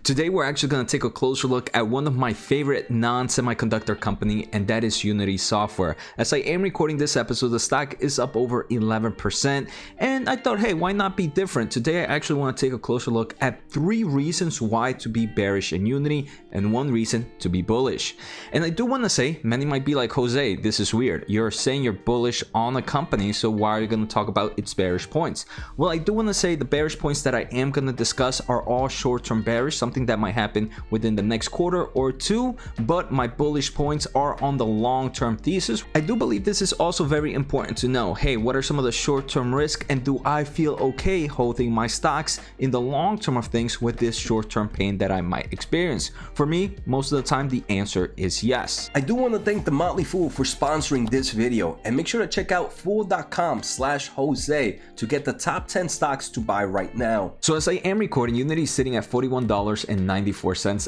Today we're actually going to take a closer look at one of my favorite non-semiconductor company, and that is Unity Software. As I am recording this episode, the stock is up over 11%, and I thought, hey, why not be different? Today I actually want to take a closer look at 3 reasons why to be bearish in Unity and 1 reason to be bullish. And I do want to say, many might be like, Jose, this is weird. You're saying you're bullish on a company, so why are you going to talk about its bearish points? Well, I do want to say the bearish points that I am going to discuss are all short-term bearish, something that might happen within the next quarter or 2, but my bullish points are on the long-term thesis. I do believe this is also very important to know. Hey, what are some of the short-term risks, and do I feel okay holding my stocks in the long term of things with this short-term pain that I might experience? For me, most of the time the answer is yes. I do want to thank The Motley Fool for sponsoring this video, and make sure to check out fool.com/Jose to get the top 10 stocks to buy right now. So as I am recording, Unity is sitting at $41.94,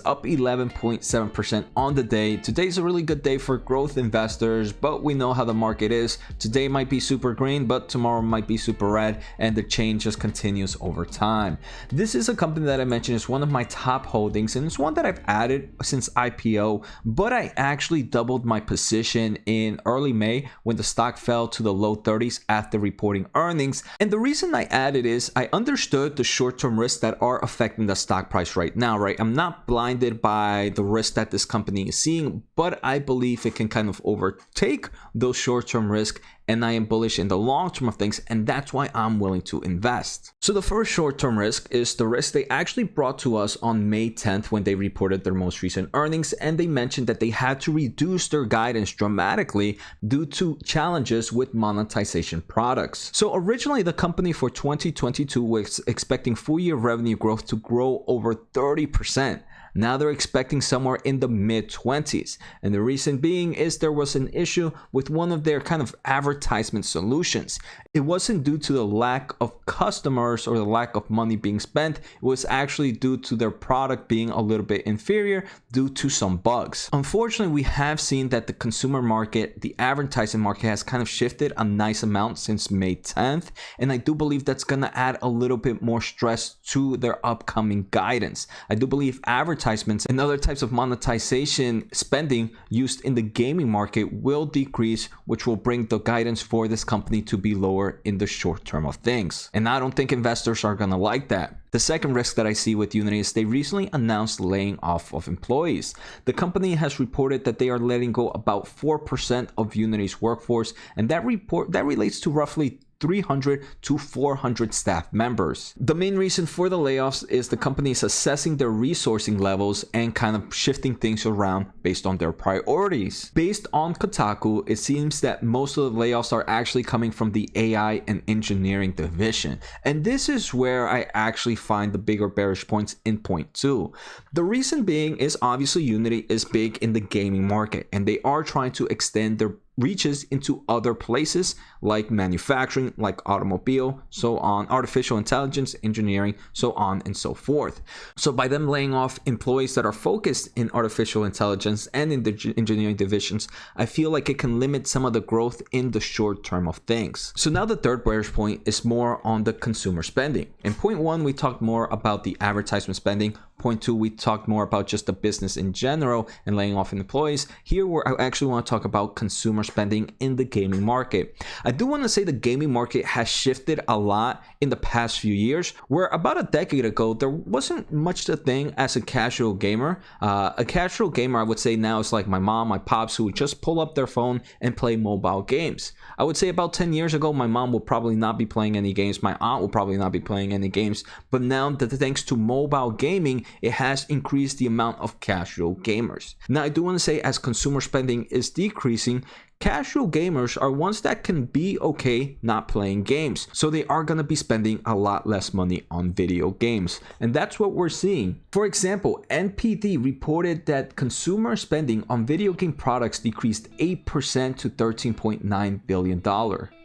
up 11.7% on the day. Today's a really good day for growth investors, but we know how the market is. Today might be super green, but tomorrow might be super red, and the change just continues over time. This is a company that I mentioned is one of my top holdings, and it's one that I've added since IPO, but I actually doubled my position in early May when the stock fell to the low 30s after reporting earnings. And the reason I added is I understood the short-term risks that are affecting the stock price right now, right? I'm not blinded by the risk that this company is seeing, but I believe it can kind of overtake those short-term risks, and I am bullish in the long term of things, and that's why I'm willing to invest. So the first short-term risk is the risk they actually brought to us on May 10th when they reported their most recent earnings, and they mentioned that they had to reduce their guidance dramatically due to challenges with monetization products. So originally the company for 2022 was expecting full year revenue growth to grow over 30%. Now they're expecting somewhere in the mid-20s. And the reason being is there was an issue with one of their kind of advertisement solutions. It wasn't due to the lack of customers or the lack of money being spent. It was actually due to their product being a little bit inferior due to some bugs. Unfortunately, we have seen that the consumer market, the advertising market, has kind of shifted a nice amount since May 10th. And I do believe that's going to add a little bit more stress to their upcoming guidance. I do believe advertising and other types of monetization spending used in the gaming market will decrease, which will bring the guidance for this company to be lower in the short term of things. And I don't think investors are going to like that. The second risk that I see with Unity is they recently announced laying off of employees. The company has reported that they are letting go about 4% of Unity's workforce, and that relates to roughly 300 to 400 staff members. The main reason for the layoffs is the company is assessing their resourcing levels and kind of shifting things around based on their priorities. Based on Kotaku, it seems that most of the layoffs are actually coming from the AI and engineering division. And this is where I actually find the bigger bearish points in point 2. The reason being is obviously Unity is big in the gaming market, and they are trying to extend their reaches into other places like manufacturing, like automobile, so on, artificial intelligence, engineering, so on and so forth. So by them laying off employees that are focused in artificial intelligence and in the engineering divisions, I feel like it can limit some of the growth in the short term of things. So now the third bearish point is more on the consumer spending. In point 1, we talked more about the advertisement spending. Point 2, we talked more about just the business in general and laying off employees. Here, where I actually want to talk about consumer spending in the gaming market. I do want to say the gaming market has shifted a lot in the past few years, where about a decade ago, there wasn't much a thing as a casual gamer. A casual gamer, I would say now, is like my mom, my pops, who would just pull up their phone and play mobile games. I would say about 10 years ago, my mom would probably not be playing any games. My aunt will probably not be playing any games. But now that thanks to mobile gaming, it has increased the amount of casual gamers. Now, I do want to say as consumer spending is decreasing, casual gamers are ones that can be okay not playing games. So they are going to be spending a lot less money on video games. And that's what we're seeing. For example, NPD reported that consumer spending on video game products decreased 8% to $13.9 billion.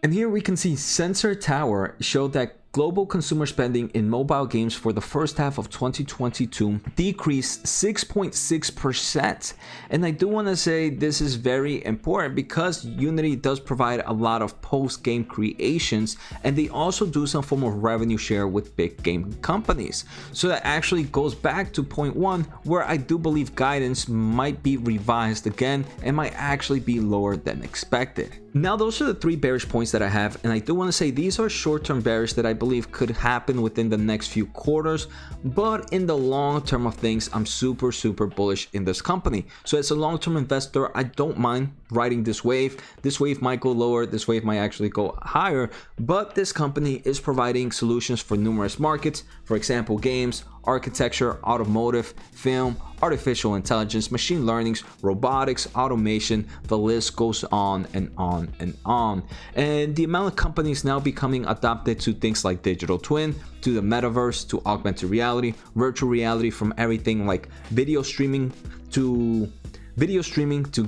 And here we can see Sensor Tower showed that global consumer spending in mobile games for the first half of 2022 decreased 6.6%. And I do want to say this is very important because Unity does provide a lot of post-game creations, and they also do some form of revenue share with big game companies. So that actually goes back to point one, where I do believe guidance might be revised again and might actually be lower than expected. Now, those are the 3 bearish points that I have, and I do want to say these are short-term bearish that I believe could happen within the next few quarters, but in the long term of things, I'm super bullish in this company. So as a long-term investor, I don't mind riding this wave. This wave might go lower, this wave might actually go higher, but this company is providing solutions for numerous markets. For example, games, architecture, automotive, film, artificial intelligence, machine learning, robotics, automation, the list goes on and on and on. And the amount of companies now becoming adapted to things like digital twin, to the metaverse, to augmented reality, virtual reality, from everything like video streaming to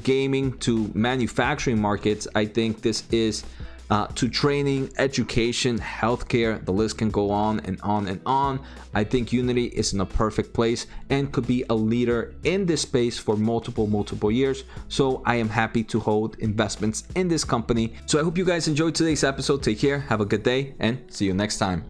gaming to manufacturing markets. I think this is to training, education, healthcare, the list can go on and on and on. I think Unity is in a perfect place and could be a leader in this space for multiple years. So I am happy to hold investments in this company. So I hope you guys enjoyed today's episode. Take care, have a good day, and see you next time.